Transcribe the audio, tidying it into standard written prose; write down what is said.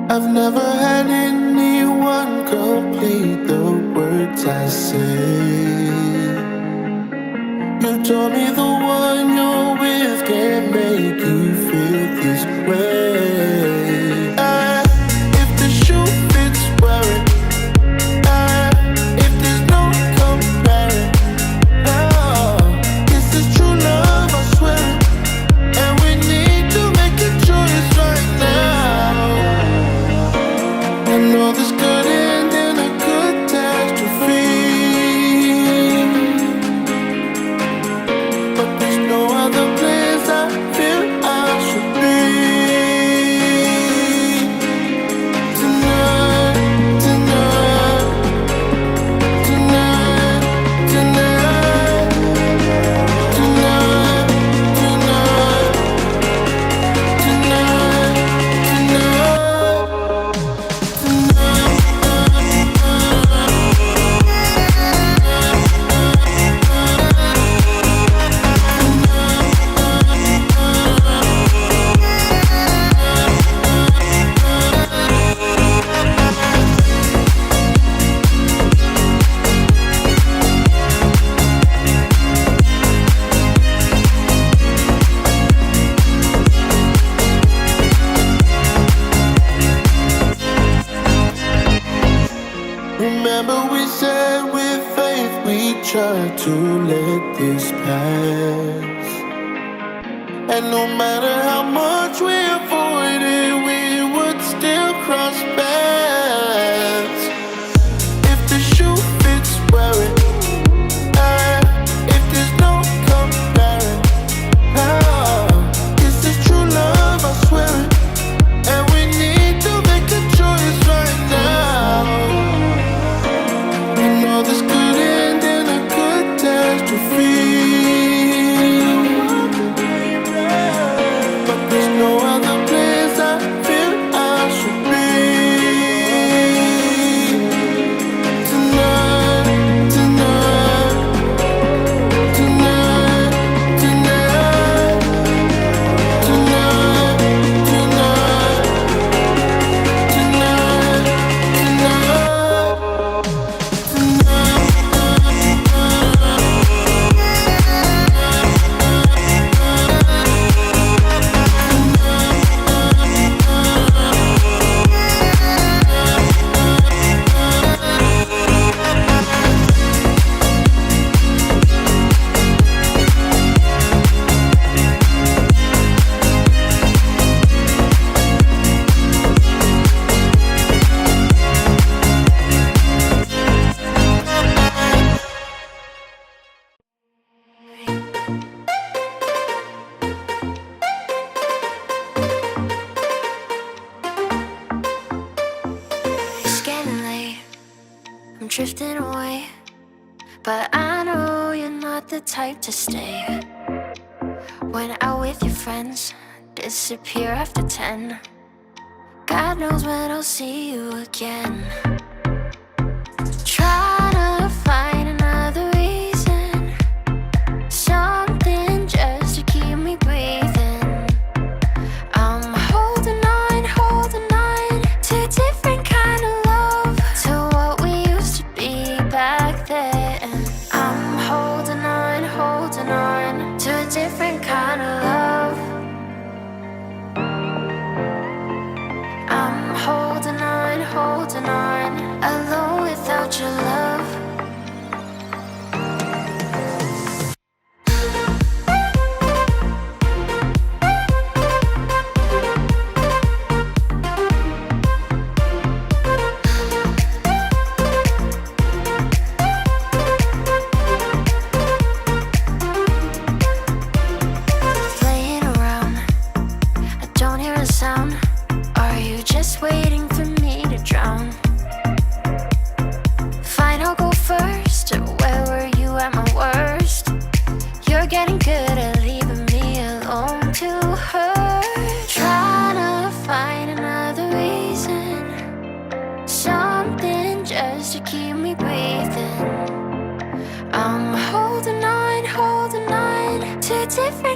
I've never had anyone complete the words I say. You told me the one you're with can make you feel this way. If the shoe fits, wear it. If there's no comparing, this is true love, I swear. And we need to make a choice right now. I know this could end in a catastrophe, but there's no other place I feel I should be. Tonight, tonight, tonight, tonight, tonight, tonight, tonight, remember we said with faith we try to let this pass. And no matter how much we avoid it, we would still cross paths. If the shoe fits, wear it. If there's no comeback. drifting away, but I know you're not the type to stay. When out with your friends, disappear after 10. God knows when I'll see you again. Trying to find another reason, something just to keep me breathing. I'm holding on to a different kind of love, to what we used to be back then. I'm holding on to a different kind of love. I'm holding on, alone without your love. Playing around, I don't hear a sound. Are you just waiting for me to drown? Fine, I'll go first. Where were you at my worst? You're getting good at leaving me alone to hurt. Trying to find another reason, something just to keep me breathing. I'm holding on to a different